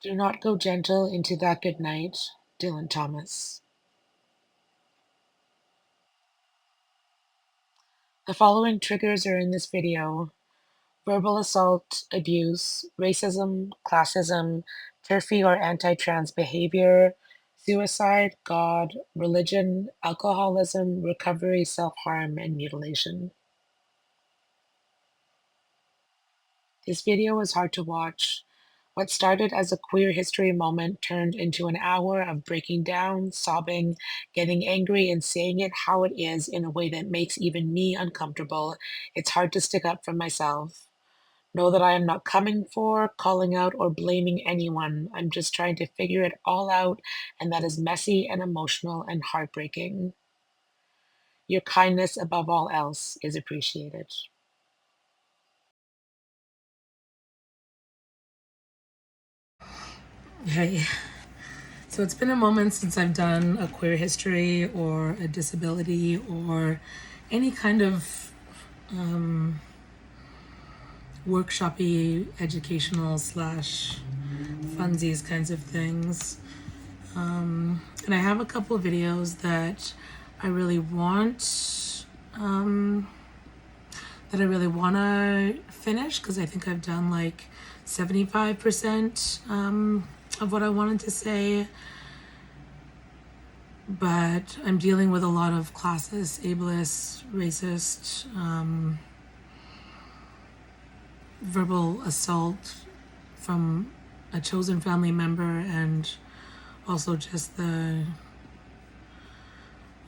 Do not go gentle into that good night, Dylan Thomas. The following triggers are in this video: verbal assault, abuse, racism, classism, TERFey or anti-trans behavior, suicide, God, religion, alcoholism, recovery, self-harm, and mutilation. This video was hard to watch. What started as a queer history moment turned into an hour of breaking down, sobbing, getting angry, and saying it how it is in a way that makes even me uncomfortable. It's hard to stick up for myself. Know that I am not coming for, calling out, or blaming anyone. I'm just trying to figure it all out, and that is messy and emotional and heartbreaking. Your kindness above all else is appreciated. Hey, so it's been a moment since I've done a queer history or a disability or any kind of workshopy, educational slash funsies kinds of things. And I have a couple of videos that I really want to finish because I think I've done like 75% of what I wanted to say. But I'm dealing with a lot of classist, ableist, racist, verbal assault from a chosen family member, and also just the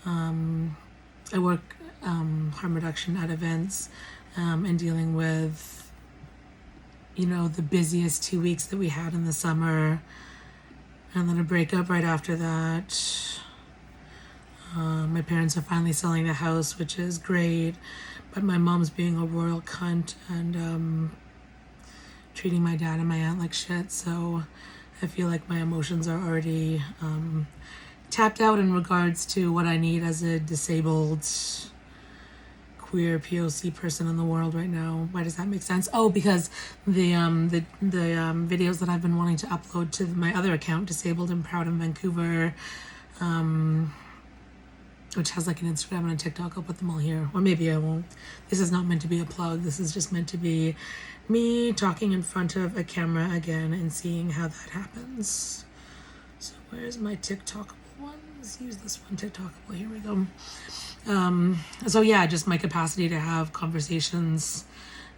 I work harm reduction at events, and dealing with the busiest 2 weeks that we had in the summer, and then a breakup right after that. My parents are finally selling the house, which is great, but my mom's being a royal cunt and treating my dad and my aunt like shit. So I feel like my emotions are already tapped out in regards to what I need as a disabled queer POC person in the world right now. Why does that make sense? Oh, because the videos that I've been wanting to upload to my other account, Disabled and Proud in Vancouver, which has like an Instagram and a TikTok. I'll put them all here, or maybe I won't. This is not meant to be a plug. This is just meant to be me talking in front of a camera again and seeing how that happens. So where's my TikTokable one? Let's use this one, TikTokable. Here we go. So yeah, just my capacity to have conversations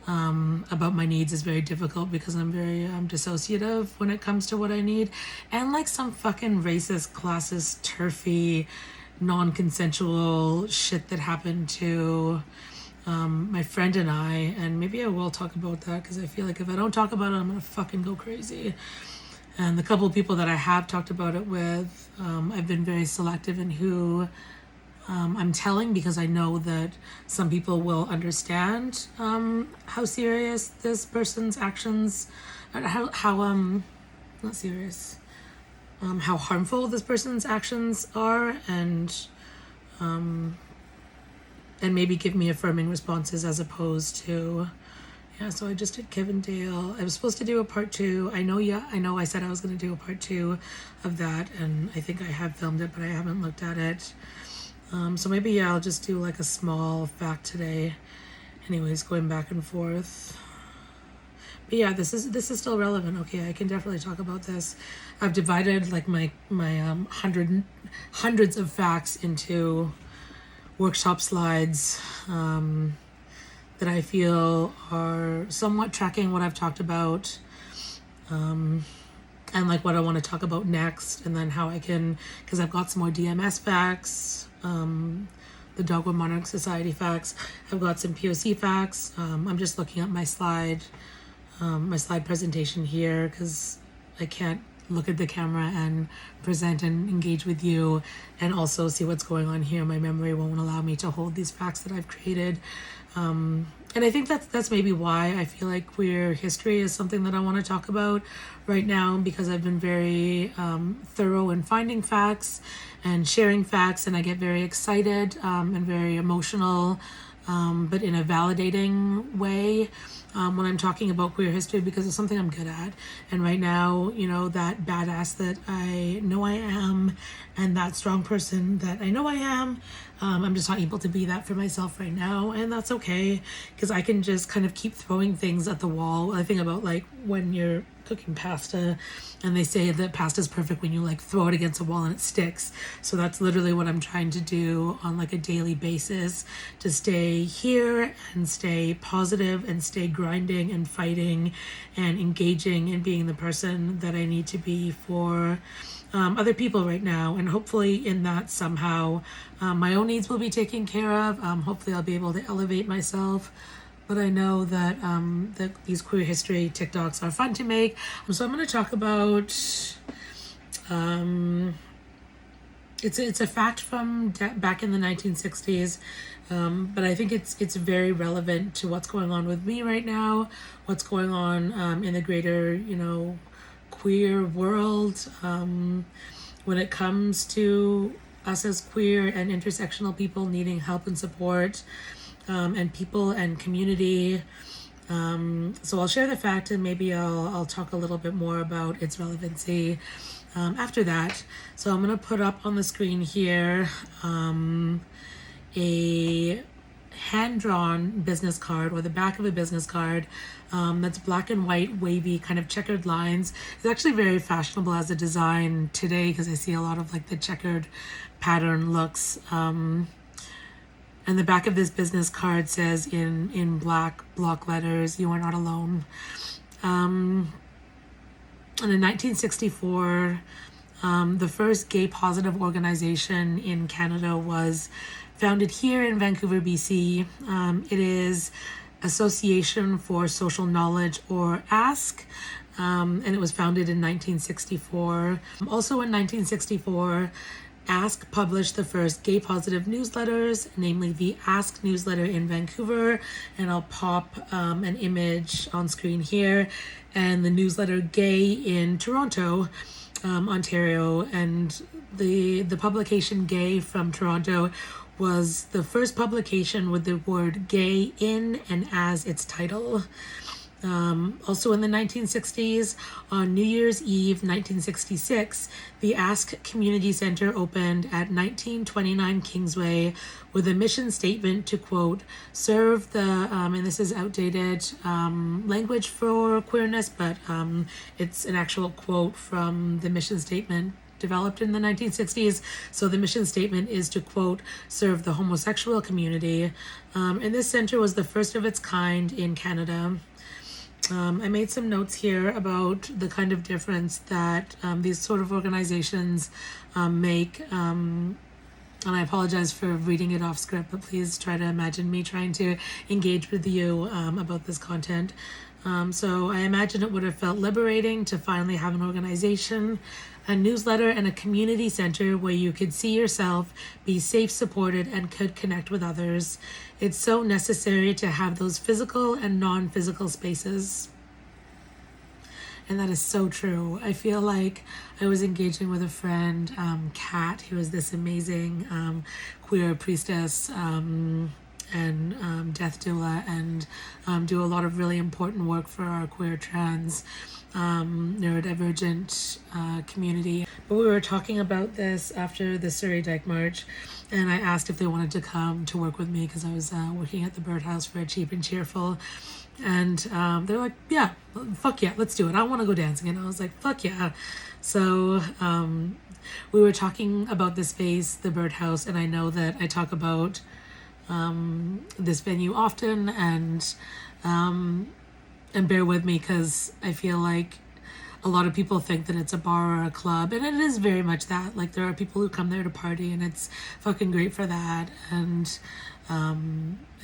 about my needs is very difficult because I'm very dissociative when it comes to what I need, and like some fucking racist, classist, TERFey, non-consensual shit that happened to my friend and I, and maybe I will talk about that because I feel like if I don't talk about it, I'm gonna fucking go crazy. And the couple of people that I have talked about it with, I've been very selective in who I'm telling, because I know that some people will understand how serious this person's actions, how not serious, how harmful this person's actions are, and maybe give me affirming responses as opposed to, yeah. So I just did Kevin Dale. I was supposed to do a part 2. I know I said I was going to do a part 2 of that, and I think I have filmed it, but I haven't looked at it. So maybe I'll just do like a small fact today. Anyways, going back and forth. But yeah, this is still relevant. Okay, I can definitely talk about this. I've divided like my hundreds of facts into workshop slides that I feel are somewhat tracking what I've talked about, and like what I want to talk about next, and then how I can, because I've got some more DMS facts, the Dogwood Monarch Society facts. I've got some POC facts. I'm just looking at my slide presentation here because I can't look at the camera and present and engage with you and also see what's going on here. My memory won't allow me to hold these facts that I've created. And I think that's maybe why I feel like queer history is something that I want to talk about right now, because I've been very thorough in finding facts and sharing facts, and I get very excited and very emotional but in a validating way, when I'm talking about queer history, because it's something I'm good at. And right now, that badass that I know I am and that strong person that I know I am, I'm just not able to be that for myself right now. And that's okay, because I can just kind of keep throwing things at the wall. I think about like when you're cooking pasta and they say that pasta is perfect when you like throw it against a wall and it sticks. So that's literally what I'm trying to do on like a daily basis, to stay here and stay positive and stay grinding and fighting and engaging and being the person that I need to be for other people right now. And hopefully in that somehow my own needs will be taken care of. Hopefully I'll be able to elevate myself. But I know that that these queer history TikToks are fun to make. So I'm going to talk about it's a fact from back in the 1960s, but I think it's very relevant to what's going on with me right now, what's going on in the greater queer world, when it comes to us as queer and intersectional people needing help and support, and people and community. So I'll share the fact, and maybe I'll talk a little bit more about its relevancy after that. So I'm going to put up on the screen here a hand-drawn business card, or the back of a business card, that's black and white, wavy, kind of checkered lines. It's actually very fashionable as a design today, because I see a lot of like the checkered pattern looks. And the back of this business card says in black block letters, "You are not alone." And in 1964, the first gay positive organization in Canada was founded here in Vancouver, BC. It is Association for Social Knowledge, or ASK, and it was founded in 1964. Also in 1964, Ask published the first gay positive newsletters, namely the Ask newsletter in Vancouver, and I'll pop an image on screen here, and the newsletter Gay in Toronto, Ontario. And the publication Gay from Toronto was the first publication with the word gay in and as its title. Also in the 1960s, on New Year's Eve 1966, the Ask Community Center opened at 1929 Kingsway with a mission statement to, quote, serve the, and this is outdated language for queerness, but it's an actual quote from the mission statement developed in the 1960s. So the mission statement is to, quote, serve the homosexual community. And this center was the first of its kind in Canada. I made some notes here about the kind of difference that these sort of organizations make. And I apologize for reading it off script, but please try to imagine me trying to engage with you about this content. So I imagine it would have felt liberating to finally have an organization, a newsletter, and a community center where you could see yourself, be safe, supported, and could connect with others. It's so necessary to have those physical and non-physical spaces. And that is so true. I feel like I was engaging with a friend, Kat, who is this amazing queer priestess and death doula, and do a lot of really important work for our queer trans neurodivergent community. But we were talking about this after the Surrey Dyke March, and I asked if they wanted to come to work with me because I was working at the Birdhouse for Cheap and Cheerful. And they're like, yeah, fuck yeah, let's do it. I want to go dancing. And I was like, fuck yeah. So we were talking about the space, the Birdhouse, and I know that I talk about this venue often, and bear with me because I feel like a lot of people think that it's a bar or a club, and it is very much that. Like, there are people who come there to party, and it's fucking great for that, and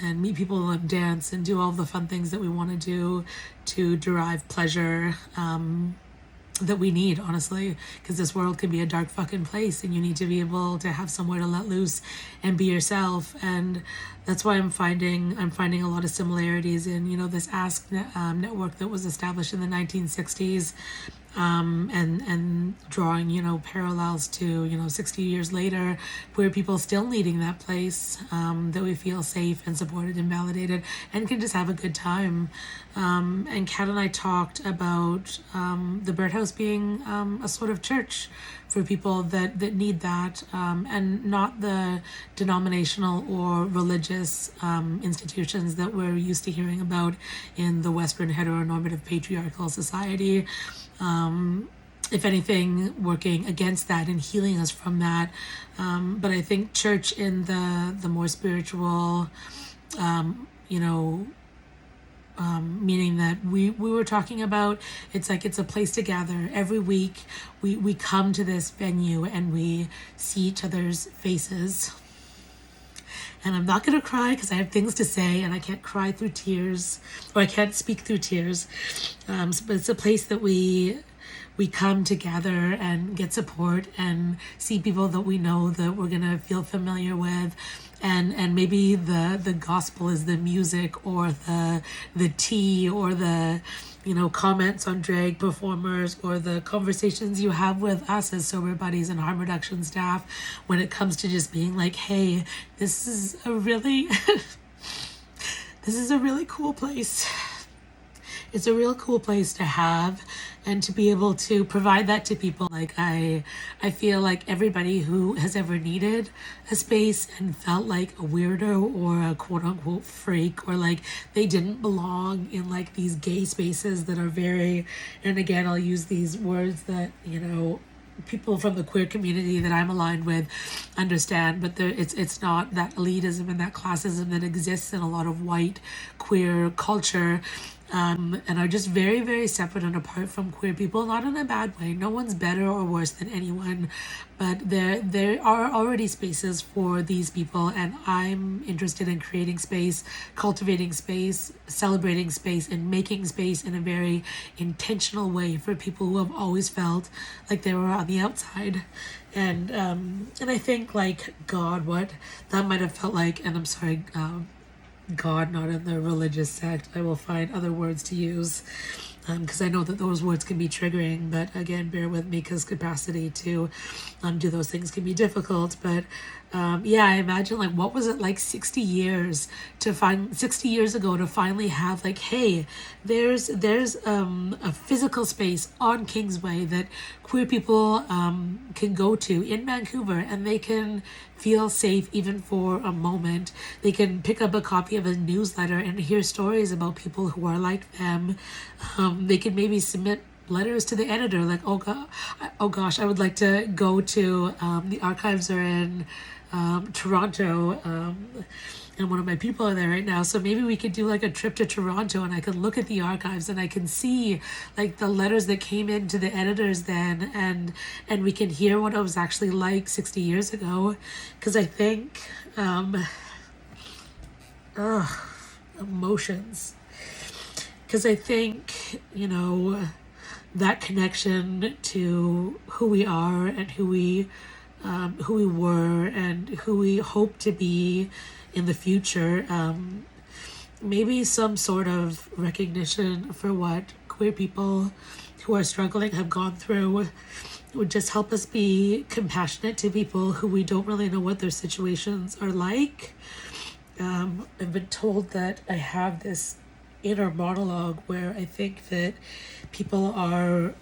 meet people and dance and do all the fun things that we want to do to derive pleasure that we need, honestly, because this world can be a dark fucking place, and you need to be able to have somewhere to let loose and be yourself. And that's why I'm finding a lot of similarities in, this Ask network that was established in the 1960s, and drawing, parallels to, 60 years later, queer people still needing that place, that we feel safe and supported and validated and can just have a good time. And Kat and I talked about the birdhouse being a sort of church for people that need that, and not the denominational or religious institutions that we're used to hearing about in the Western heteronormative patriarchal society. If anything, working against that and healing us from that. But I think church in the more spiritual, meaning that we were talking about, it's like it's a place to gather every week. We come to this venue and we see each other's faces. And I'm not going to cry because I have things to say and I can't cry through tears, or I can't speak through tears. But it's a place that we come together and get support and see people that we know that we're going to feel familiar with. And maybe the gospel is the music or the tea or the comments on drag performers or the conversations you have with us as sober buddies and harm reduction staff when it comes to just being like, hey, this is a really this is a really cool place. It's a real cool place to have and to be able to provide that to people. Like I feel like everybody who has ever needed a space and felt like a weirdo or a quote unquote freak, or like they didn't belong in like these gay spaces that are very, and again, I'll use these words that, people from the queer community that I'm aligned with understand, but it's not that elitism and that classism that exists in a lot of white queer culture, and are just very, very separate and apart from queer people, not in a bad way. No one's better or worse than anyone, but there are already spaces for these people, and I'm interested in creating space, cultivating space, celebrating space, and making space in a very intentional way for people who have always felt like they were on the outside. And I think like God, what that might have felt like, and I'm sorry, God, not in the religious sect. I will find other words to use because I know that those words can be triggering, but again, bear with me because capacity to do those things can be difficult. But yeah, I imagine like what was it like 60 years ago to finally have like, hey, there's a physical space on Kingsway that queer people can go to in Vancouver, and they can feel safe even for a moment. They can pick up a copy of a newsletter and hear stories about people who are like them. They can maybe submit letters to the editor like, oh gosh, I would like to go to the archives are in Toronto, and one of my people are there right now, so maybe we could do like a trip to Toronto and I could look at the archives and I can see like the letters that came in to the editors then, and we can hear what it was actually like 60 years ago, because I think emotions, because I think that connection to who we are and who we were and who we hope to be in the future. Maybe some sort of recognition for what queer people who are struggling have gone through would just help us be compassionate to people who we don't really know what their situations are like. I've been told that I have this inner monologue where I think that people are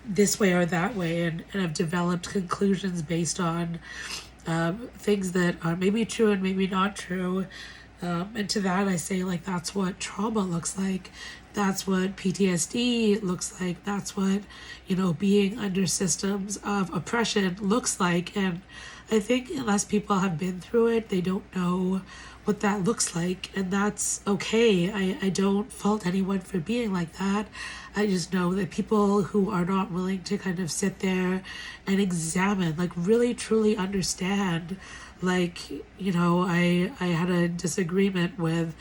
this way or that way, and I've developed conclusions based on things that are maybe true and maybe not true. And to that I say, like, that's what trauma looks like. That's what PTSD looks like. That's what, being under systems of oppression looks like. And I think unless people have been through it, they don't know what that looks like. And that's okay. I don't fault anyone for being like that. I just know that people who are not willing to kind of sit there and examine, like really truly understand, like, I had a disagreement with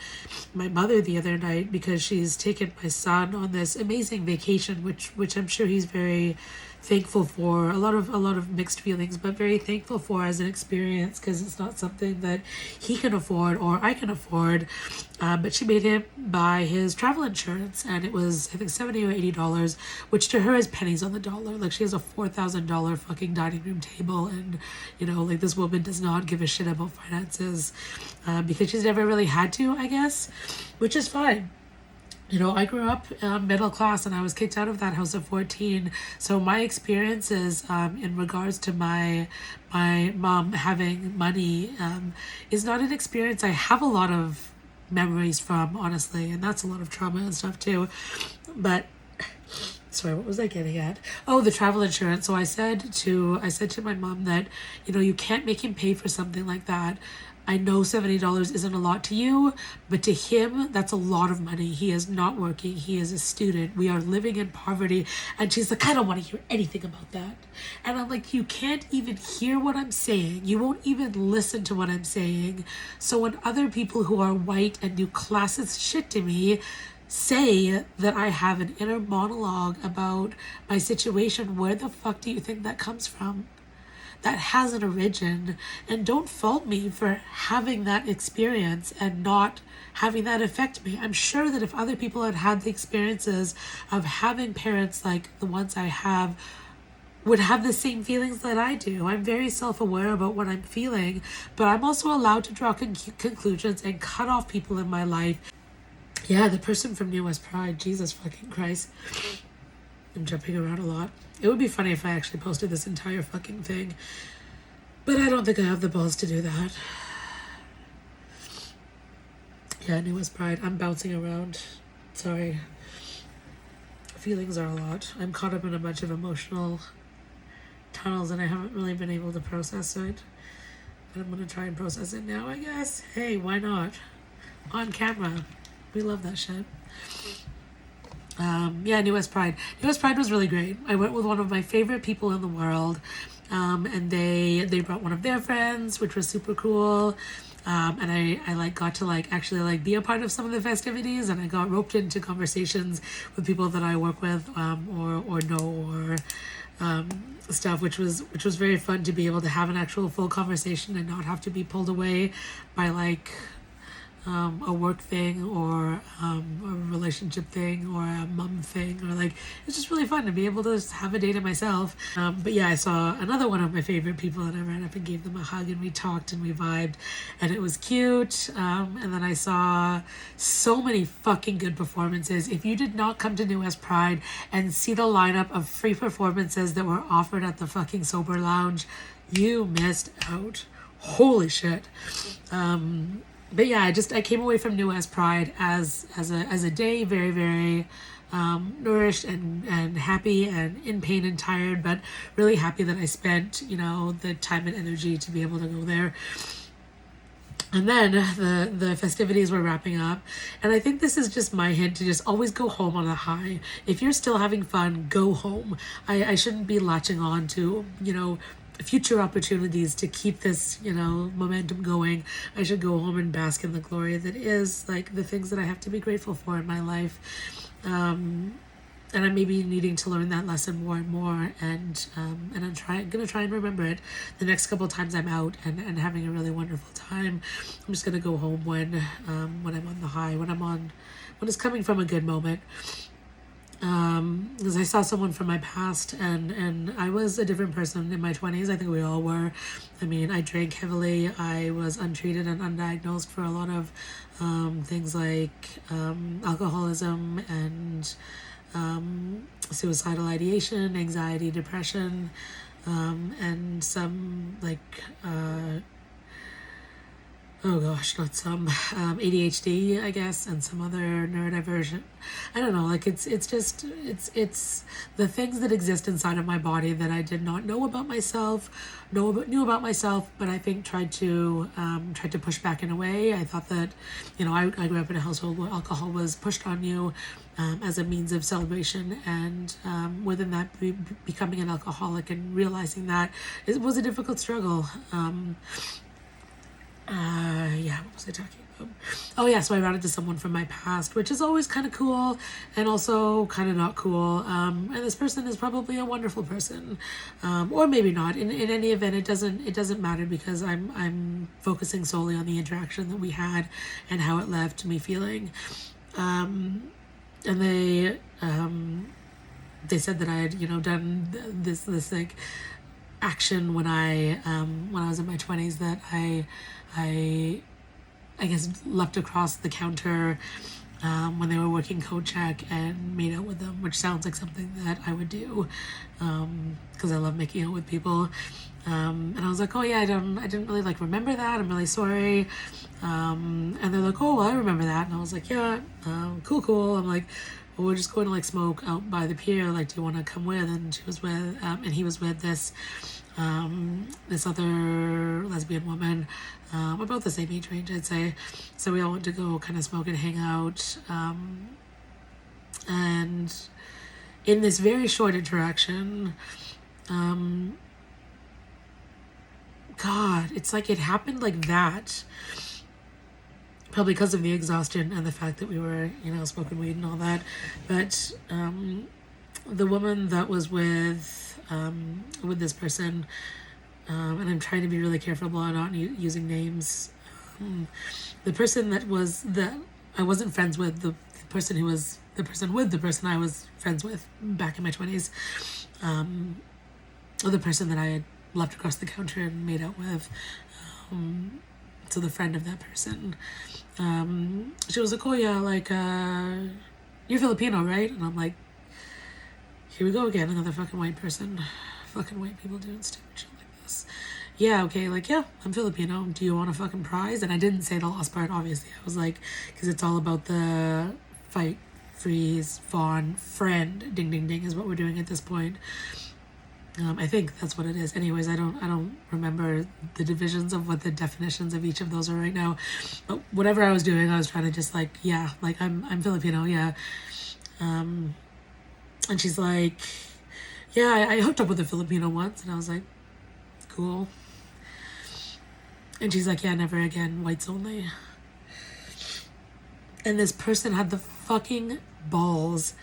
my mother the other night because she's taken my son on this amazing vacation, which I'm sure he's very thankful for, a lot of mixed feelings, but very thankful for as an experience, because it's not something that he can afford or I can afford. But she made him buy his travel insurance, and it was, I think, $70 or $80, which to her is pennies on the dollar. Like, she has a $4,000 fucking dining room table, and like, this woman does not give a shit about finances, because she's never really had to, I guess, which is fine. I grew up middle class, and I was kicked out of that house at 14. So my experiences in regards to my mom having money is not an experience I have a lot of memories from, honestly, and that's a lot of trauma and stuff too. But sorry, what was I getting at? Oh, the travel insurance. So I said to my mom that, you can't make him pay for something like that. I know $70 isn't a lot to you, but to him, that's a lot of money. He is not working. He is a student. We are living in poverty. And she's like, I don't want to hear anything about that. And I'm like, you can't even hear what I'm saying. You won't even listen to what I'm saying. So when other people who are white and do classist shit to me say that I have an inner monologue about my situation, where the fuck do you think that comes from? That has an origin, and don't fault me for having that experience and not having that affect me. I'm sure that if other people had had the experiences of having parents like the ones I have, would have the same feelings that I do. I'm very self-aware about what I'm feeling, but I'm also allowed to draw conclusions and cut off people in my life. Yeah, the person from New West Pride, Jesus fucking Christ. I'm jumping around a lot. It would be funny if I actually posted this entire fucking thing, but I don't think I have the balls to do that. Yeah, New West Pride. I'm bouncing around. Sorry. Feelings are a lot. I'm caught up in a bunch of emotional tunnels, and I haven't really been able to process it. But I'm going to try and process it now, I guess. Hey, why not? On camera. We love that shit. Yeah, New West Pride. New West Pride was really great. I went with one of my favorite people in the world, and they brought one of their friends, which was super cool. And I got to actually be a part of some of the festivities, and I got roped into conversations with people that I work with, or know, or stuff, which was very fun to be able to have an actual full conversation and not have to be pulled away by a work thing, or a relationship thing, or a mum thing, or it's just really fun to be able to just have a day to myself. But yeah, I saw another one of my favorite people, and I ran up and gave them a hug, and we talked and we vibed, and it was cute. And then I saw so many fucking good performances. If you did not come to New West Pride and see the lineup of free performances that were offered at the fucking Sober Lounge, you missed out. Holy shit. But yeah, I came away from New West Pride as a day very, very nourished and happy, and in pain and tired, but really happy that I spent the time and energy to be able to go there. And then the festivities were wrapping up, and I think this is just my hint to just always go home on a high. If you're still having fun, go home. I shouldn't be latching on to future opportunities to keep this momentum going. I should go home and bask in the glory that is the things that I have to be grateful for in my life. And I'm maybe needing to learn that lesson more and more, and I'm gonna try and remember it the next couple of times I'm out and having a really wonderful time. I'm just gonna go home when I'm on the high, when it's coming from a good moment. Because I saw someone from my past, and I was a different person in my 20s. I think we all were. I mean, I drank heavily. I was untreated and undiagnosed for a lot of things like alcoholism and suicidal ideation, anxiety, depression, and some oh gosh, not some ADHD, I guess, and some other neurodivergent. I don't know, it's the things that exist inside of my body that I did not know about myself, knew about myself, but I think tried to push back in a way. I thought that, I grew up in a household where alcohol was pushed on you as a means of celebration, and within that, becoming an alcoholic and realizing that it was a difficult struggle. Yeah, what was I talking Oh yeah, so I ran into someone from my past, which is always kind of cool and also kind of not cool. And this person is probably a wonderful person, or maybe not. In any event, it doesn't matter because I'm focusing solely on the interaction that we had and how it left me feeling. And they said that I had done this like action when I was in my 20s that I guess left across the counter when they were working coat check and made out with them, which sounds like something that I would do because I love making out with people. And I was like, oh yeah, I didn't really like remember that. I'm really sorry. And they're like, oh well, I remember that. And I was like, yeah, cool. I'm like, well, we're just going to like smoke out by the pier. Like, do you want to come with? And she was with, and he was with this other lesbian woman, about the same age range, I'd say. So we all went to go kind of smoke and hang out. And in this very short interaction, God, it's like it happened like that. Probably because of the exhaustion and the fact that we were, smoking weed and all that. But the woman that was with this person, and I'm trying to be really careful about not using names. The person that I wasn't friends with, the person who was the person with the person I was friends with back in my 20s, or the person that I had left across the counter and made out with. So the friend of that person, she was like, oh yeah, like, you're Filipino, right? And I'm like, here we go again, another fucking white person. Fucking white people doing stupid shit like this. Yeah, okay, like, yeah, I'm Filipino. Do you want a fucking prize? And I didn't say the last part, obviously. I was like, because it's all about the fight, freeze, fawn, friend, ding, ding, ding is what we're doing at this point. I think that's what it is. Anyways, I don't remember the divisions of what the definitions of each of those are right now. But whatever I was doing, I was trying to just like, yeah, like I'm Filipino, yeah. And she's like, yeah, I hooked up with a Filipino once, and I was like, cool. And she's like, yeah, never again, whites only. And this person had the fucking balls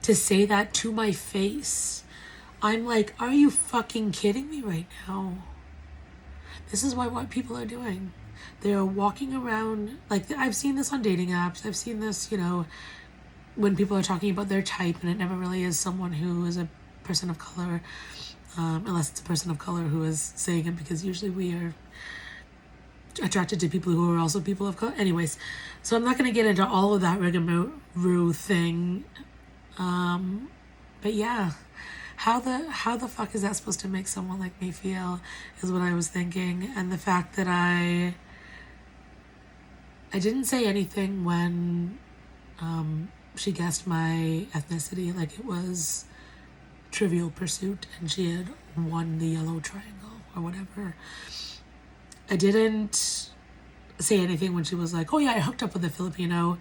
to say that to my face. I'm like, are you fucking kidding me right now? This is what people are doing. They're walking around, like, I've seen this on dating apps. I've seen this, when people are talking about their type, and it never really is someone who is a person of color, unless it's a person of color who is saying it, because usually we are attracted to people who are also people of color. Anyways, so I'm not going to get into all of that rigmarole thing. But yeah. How the fuck is that supposed to make someone like me feel is what I was thinking. And the fact that I didn't say anything when she guessed my ethnicity, like it was Trivial Pursuit and she had won the yellow triangle or whatever. I didn't say anything when she was like, oh yeah, I hooked up with a Filipino,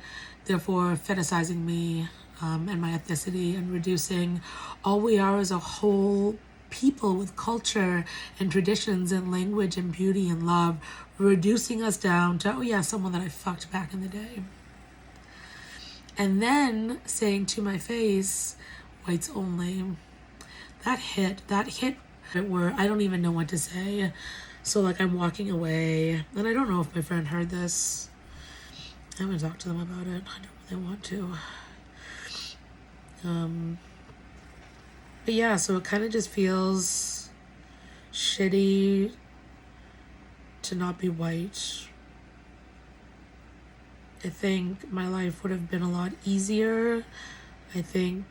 therefore fetishizing me and my ethnicity and reducing all we are as a whole people with culture and traditions and language and beauty and love, reducing us down to, oh yeah, someone that I fucked back in the day. And then saying to my face, whites only. That hit where I don't even know what to say. So like I'm walking away, and I don't know if my friend heard this. I haven't talked to them about it. I don't really want to. But yeah, so it kind of just feels shitty to not be white. I think my life would have been a lot easier. I think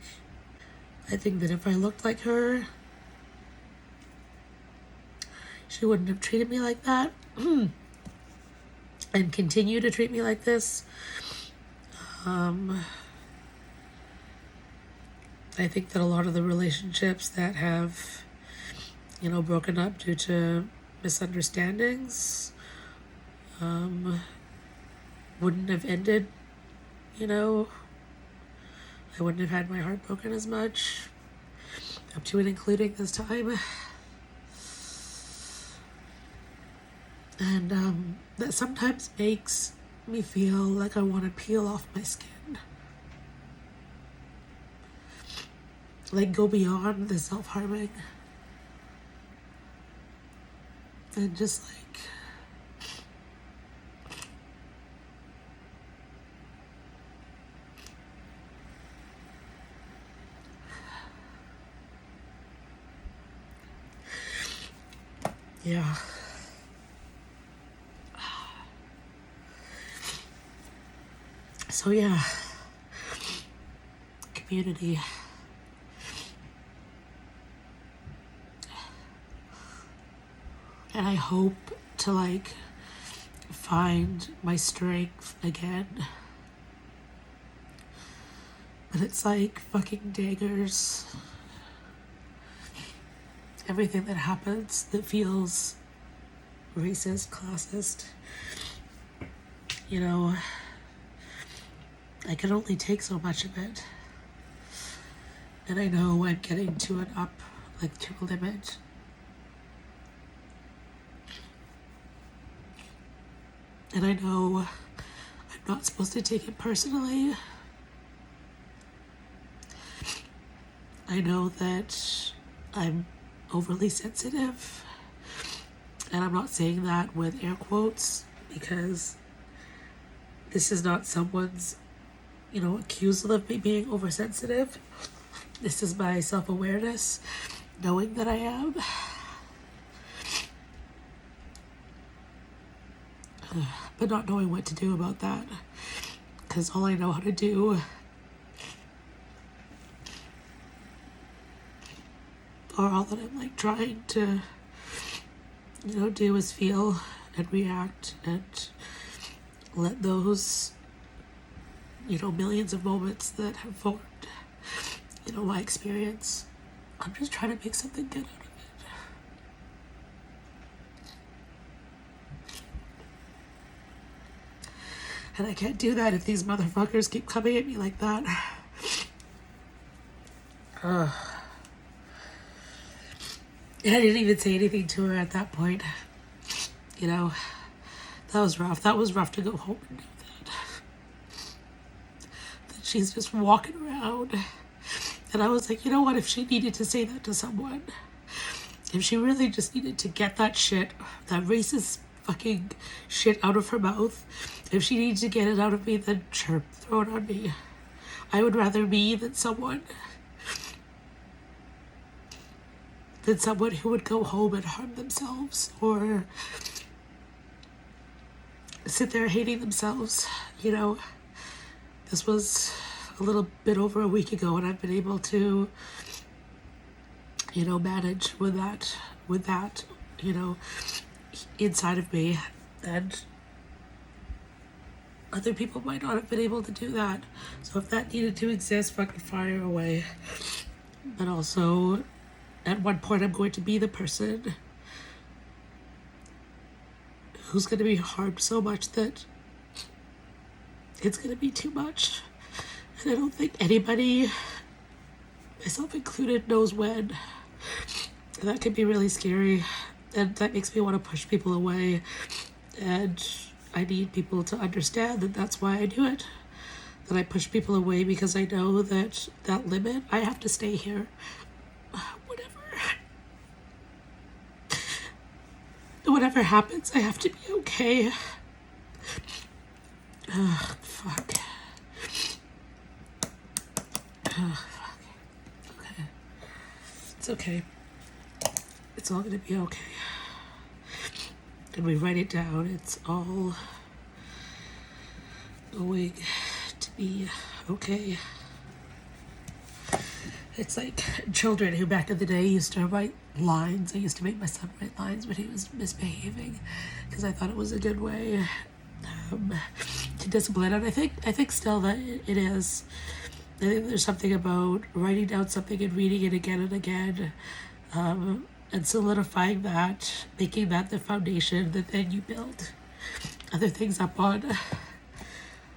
that if I looked like her, she wouldn't have treated me like that and continue to treat me like this. I think that a lot of the relationships that have, broken up due to misunderstandings wouldn't have ended, I wouldn't have had my heart broken as much, up to and including this time. And that sometimes makes me feel like I want to peel off my skin. Like, go beyond the self-harming. And just like, yeah. So yeah, community. And I hope to like find my strength again. But it's like fucking daggers. Everything that happens that feels racist, classist, you know, I can only take so much of it. And I know I'm getting to an up, like to a limit. And I know I'm not supposed to take it personally. I know that I'm overly sensitive. And I'm not saying that with air quotes because this is not someone's, accusal of me being oversensitive. This is my self-awareness, knowing that I am. But not knowing what to do about that. Because all I know how to do or all that I'm like trying to, do is feel and react and let those, millions of moments that have formed, my experience. I'm just trying to make something good out of it. And I can't do that if these motherfuckers keep coming at me like that. And I didn't even say anything to her at that point. That was rough. That was rough to go home and do that. That she's just walking around. And I was like, you know what? If she needed to say that to someone, if she really just needed to get that shit, that racist fucking shit out of her mouth, if she needs to get it out of me, then sure, throw it on me. I would rather me than someone who would go home and harm themselves or sit there hating themselves. This was a little bit over a week ago, and I've been able to, manage with that, inside of me. And other people might not have been able to do that. So if that needed to exist, fucking fire away. But also, at one point, I'm going to be the person who's going to be harmed so much that it's going to be too much. And I don't think anybody, myself included, knows when. And that can be really scary. And that makes me want to push people away. And I need people to understand that that's why I do it. That I push people away because I know that limit, I have to stay here. Whatever happens, I have to be okay. Ugh, fuck. Ugh, fuck. Okay. It's okay. It's all gonna be okay. And we write it down. It's all going to be okay. It's like children who back in the day used to write lines. I used to make my son write lines when he was misbehaving because I thought it was a good way to discipline. And I think still that it is. I think there's something about writing down something and reading it again and again, and solidifying that, making that the foundation that then you build other things up on.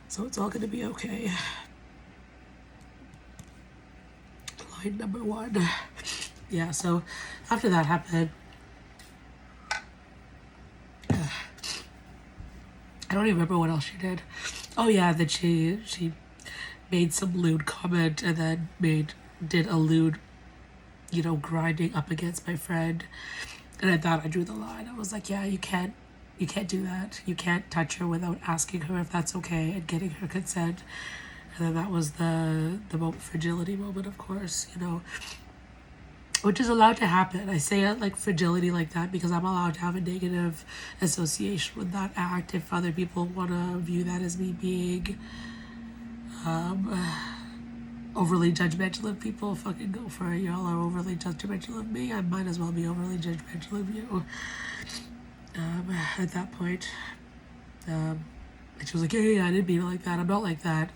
So it's all going to be okay. Line number 1. Yeah, so after that happened, I don't even remember what else she did. Oh yeah, that she made some lewd comment and then did a lewd, grinding up against my friend. And I thought I drew the line. I was like, yeah, you can't do that. You can't touch her without asking her if that's okay and getting her consent. And then that was the fragility moment, of course, which is allowed to happen. I say it like fragility like that because I'm allowed to have a negative association with that act. If other people want to view that as me being overly judgmental of people, fucking go for it. Y'all are overly judgmental of me. I might as well be overly judgmental of you. At that point, and she was like, yeah, I didn't mean it like that. I'm not like that.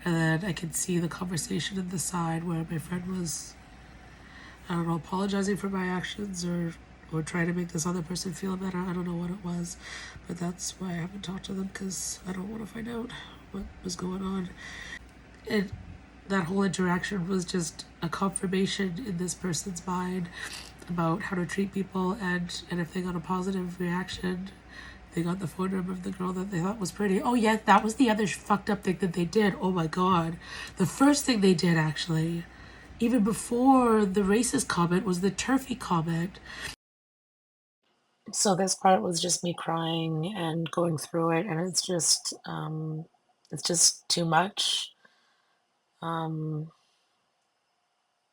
And then I could see the conversation in the side where my friend was, I don't know, apologizing for my actions or trying to make this other person feel better. I don't know what it was, but that's why I haven't talked to them, because I don't want to find out what was going on. And that whole interaction was just a confirmation in this person's mind about how to treat people, and if they got a positive reaction, they got the phone number of the girl that they thought was pretty. Oh yeah, that was the other fucked up thing that they did. Oh my god. The first thing they did, actually, even before the racist comment, was the TERFey comment. So this part was just me crying and going through it, and it's just too much. Um,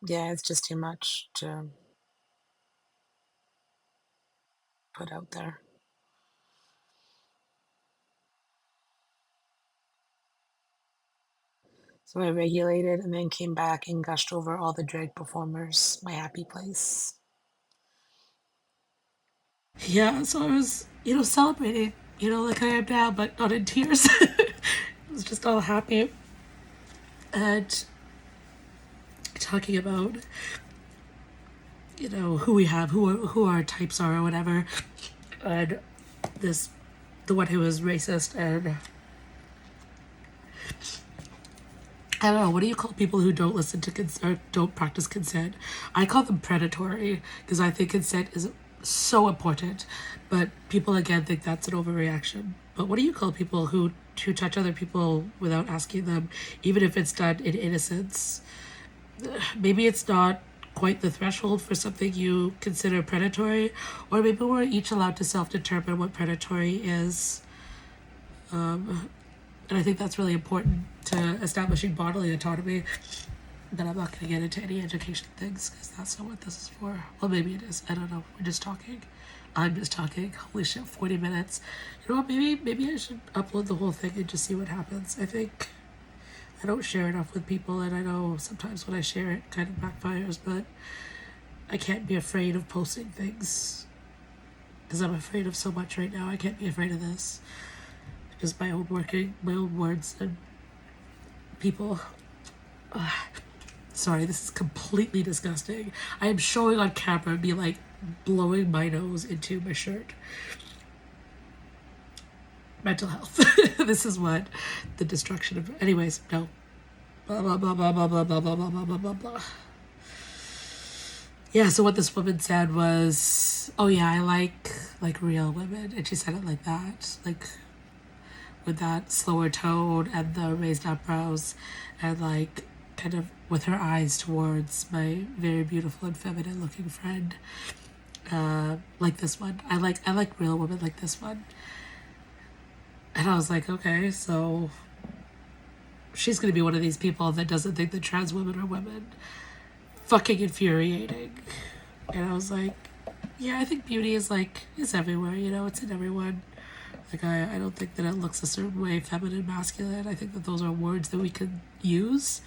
yeah, it's just too much to put out there. So I regulated and then came back and gushed over all the drag performers, my happy place. Yeah, so I was, celebrating, like I am now, but not in tears. I was just all happy and talking about, who we have, who our types are or whatever. And this, the one who was racist, and I don't know, what do you call people who don't listen to consent or don't practice consent? I call them predatory because I think consent is so important, but people again think that's an overreaction. But what do you call people who touch other people without asking them, even if it's done in innocence? Maybe it's not quite the threshold for something you consider predatory, or maybe we're each allowed to self-determine what predatory is. And I think that's really important to establishing bodily autonomy. But I'm not going to get into any education things because that's not what this is for. Well, maybe it is. I don't know. We're just talking. I'm just talking. Holy shit, 40 minutes. You know what? Maybe I should upload the whole thing and just see what happens. I think I don't share enough with people, and I know sometimes when I share it kind of backfires, but I can't be afraid of posting things because I'm afraid of so much right now. I can't be afraid of this. Just my own words and people. Sorry, this is completely disgusting. I am showing on camera me like blowing my nose into my shirt. Mental health. This is what the destruction of. Anyways, no. Blah blah blah blah blah blah blah blah blah blah blah blah. Yeah. So what this woman said was, "Oh yeah, I like real women," and she said it like that, like with that slower tone and the raised eyebrows, and like kind of with her eyes towards my very beautiful and feminine looking friend. Like this one. I like real women like this one. And I was like, okay, so she's gonna be one of these people that doesn't think that trans women are women. Fucking infuriating. And I was like, yeah, I think beauty is it's everywhere, it's in everyone. Like I don't think that it looks a certain way, feminine, masculine. I think that those are words that we could use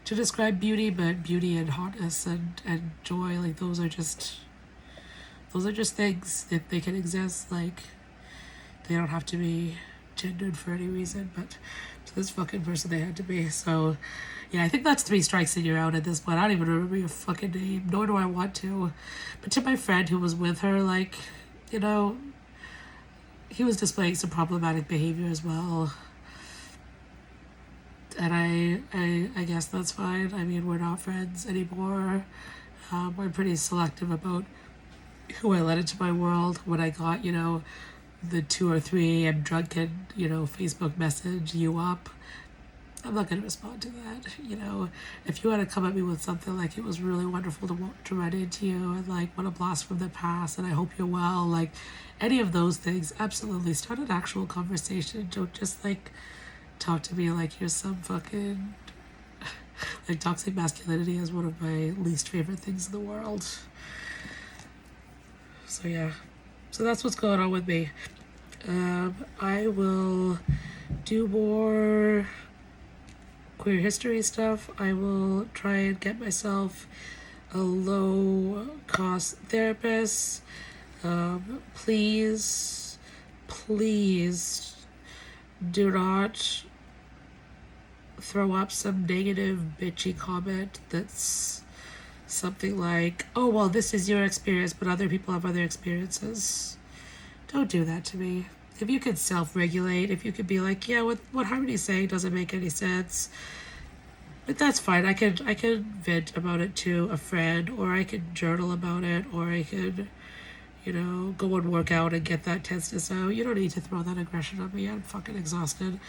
to describe beauty, but beauty and hotness and joy, like those are just things that they can exist. Like they don't have to be gendered for any reason, but to this fucking person they had to be. So yeah, I think that's 3 strikes and you're out at this point. I don't even remember your fucking name, nor do I want to. But to my friend who was with her, like, he was displaying some problematic behavior as well. And I guess that's fine. I mean, we're not friends anymore. I'm pretty selective about who I let into my world. When I got, the 2 or 3 a.m. drunken, Facebook message you up. I'm not going to respond to that. If you want to come at me with something like it was really wonderful to run into you and like what a blast from the past and I hope you're well, like any of those things, absolutely start an actual conversation. Don't just like talk to me like you're some fucking like toxic masculinity is one of my least favorite things in the world. So yeah, so that's what's going on with me. I will do more queer history stuff. I will try and get myself a low cost therapist. Please do not throw up some negative bitchy comment that's something like, oh well, this is your experience but other people have other experiences. Don't do that to me. If you could self-regulate, if you could be like, yeah, what Harmony's saying doesn't make any sense, but that's fine. I could vent about it to a friend, or I could journal about it, or I could, go and work out and get that tenseness out. You don't need to throw that aggression on me. I'm fucking exhausted.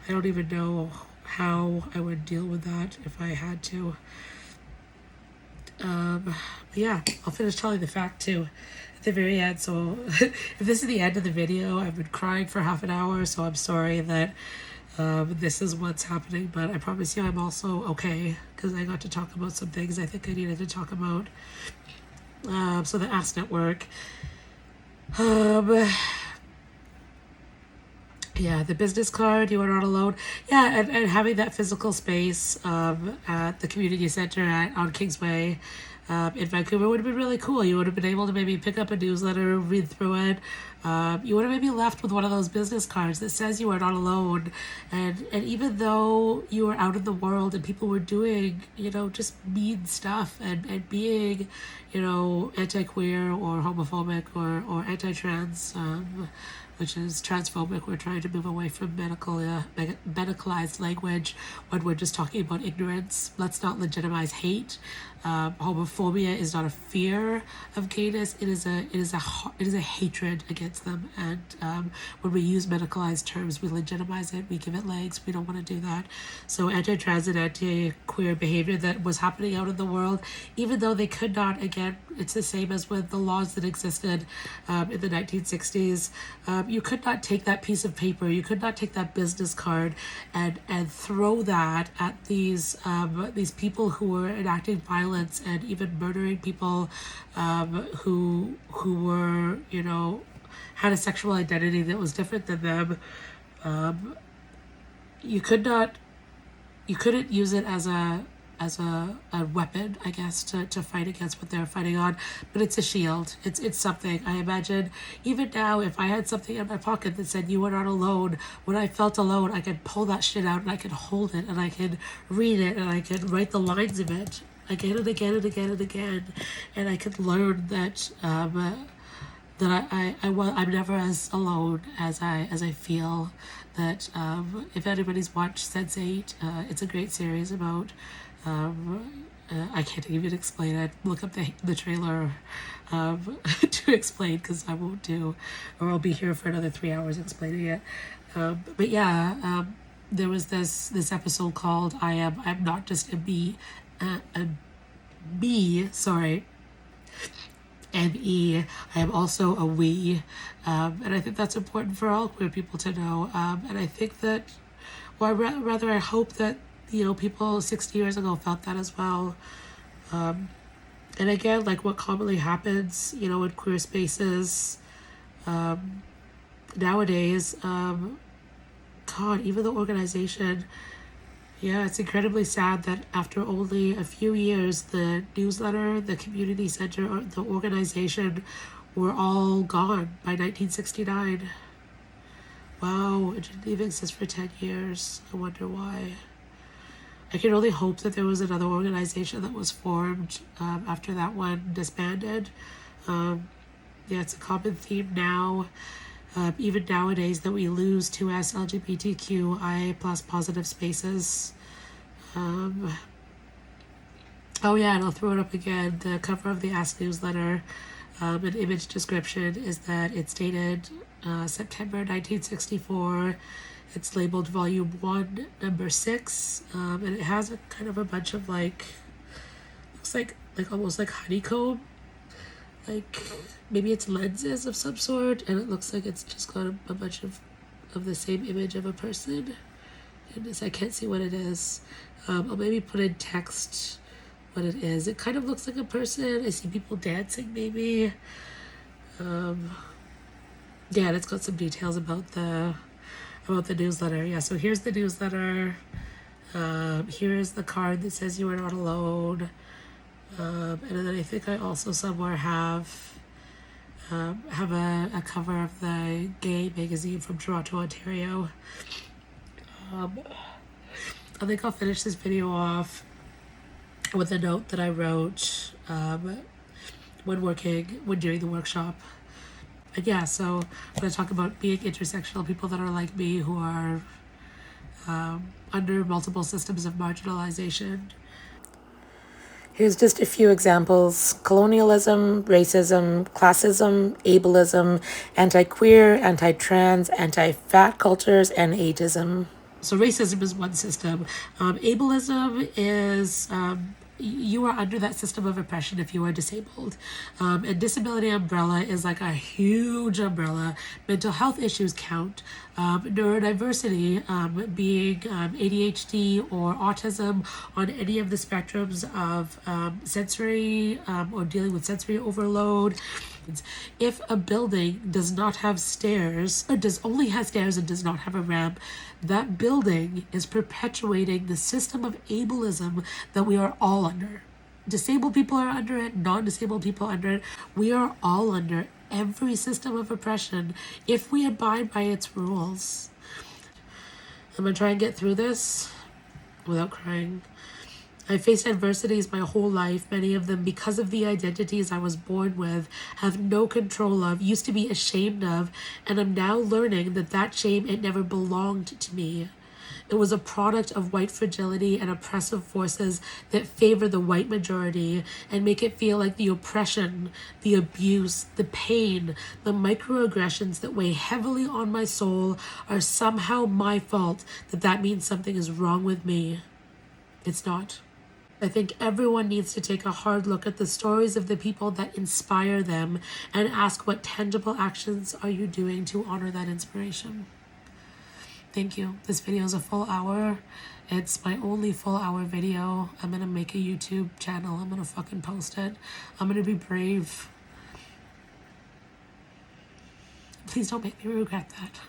I don't even know how I would deal with that if I had to. But yeah, I'll finish telling the fact too at the very end. So if this is the end of the video, I've been crying for half an hour, so I'm sorry that this is what's happening, but I promise you I'm also okay because I got to talk about some things I think I needed to talk about. So the Ass Network. Yeah, the business card, you are not alone. Yeah, and having that physical space at the community center on Kingsway in Vancouver would have been really cool. You would have been able to maybe pick up a newsletter, read through it. You would have maybe left with one of those business cards that says you are not alone. And even though you were out in the world and people were doing, just mean stuff and being, anti-queer or homophobic or anti-trans, which is transphobic. We're trying to move away from medicalized language when we're just talking about ignorance. Let's not legitimize hate. Homophobia is not a fear of gayness. It is a hatred against them. And when we use medicalized terms, we legitimize it. We give it legs. We don't want to do that. So anti-trans and anti-queer behavior that was happening out in the world, even though they could not, again, it's the same as with the laws that existed in the 1960s. You could not take that piece of paper, you could not take that business card and throw that at these people who were enacting violence and even murdering people who were, had a sexual identity that was different than them. You couldn't use it as a weapon, I guess, to fight against what they're fighting on, but it's a shield. It's something. I imagine even now, if I had something in my pocket that said you are not alone, when I felt alone, I could pull that shit out and I could hold it and I could read it and I could write the lines of it again and again and again and again, and I could learn that I'm never as alone as I feel. That if anybody's watched Sense8, it's a great series about. I can't even explain it. Look up the trailer to explain, because I won't do, or I'll be here for another 3 hours explaining it. But yeah, there was this episode called I'm not just a bee, sorry. ME. I am also a we, and I think that's important for all queer people to know. And I think that, or rather, I hope that people 60 years ago felt that as well. And again, like what commonly happens, in queer spaces nowadays. God, even the organization. Yeah, it's incredibly sad that after only a few years, the newsletter, the community center, or the organization were all gone by 1969. Wow, it didn't even exist for 10 years. I wonder why. I can only hope that there was another organization that was formed after that one disbanded. Yeah, it's a common theme now. Even nowadays, that we lose 2S LGBTQI plus positive spaces. Oh yeah, and I'll throw it up again. The cover of the Ask newsletter An image description is that it's dated September 1964. It's labeled Volume 1, Number 6, and it has a kind of a bunch of looks like almost like honeycomb, like maybe it's lenses of some sort, and it looks like it's just got a bunch of the same image of a person. Goodness, I can't see what it is. I'll maybe put in text what it is. It kind of looks like a person. I see people dancing maybe. Yeah, and it's got some details about the newsletter. Yeah, so here's the newsletter. Here's the card that says you are not alone. And then I think I also somewhere have a cover of the gay magazine from Toronto, Ontario. I think I'll finish this video off with a note that I wrote when doing the workshop. And yeah, so I'm going to talk about being intersectional, people that are like me who are under multiple systems of marginalization. Here's just a few examples: colonialism, racism, classism, ableism, anti-queer, anti-trans, anti-fat cultures, and ageism. So racism is one system. Ableism is you are under that system of oppression if you are disabled. And disability umbrella is like a huge umbrella. Mental health issues count. Neurodiversity, being ADHD or autism on any of the spectrums of sensory or dealing with sensory overload. If a building does not have stairs, or only has stairs and does not have a ramp, that building is perpetuating the system of ableism that we are all under. Disabled people are under it, non-disabled people are under it. We are all under every system of oppression if we abide by its rules. I'm gonna try and get through this without crying. I faced adversities my whole life, many of them because of the identities I was born with, have no control of, used to be ashamed of, and I'm now learning that shame, it never belonged to me. It was a product of white fragility and oppressive forces that favor the white majority and make it feel like the oppression, the abuse, the pain, the microaggressions that weigh heavily on my soul are somehow my fault, that means something is wrong with me. It's not. I think everyone needs to take a hard look at the stories of the people that inspire them and ask what tangible actions are you doing to honor that inspiration. Thank you. This video is a full hour. It's my only full hour video. I'm going to make a YouTube channel. I'm going to fucking post it. I'm going to be brave. Please don't make me regret that.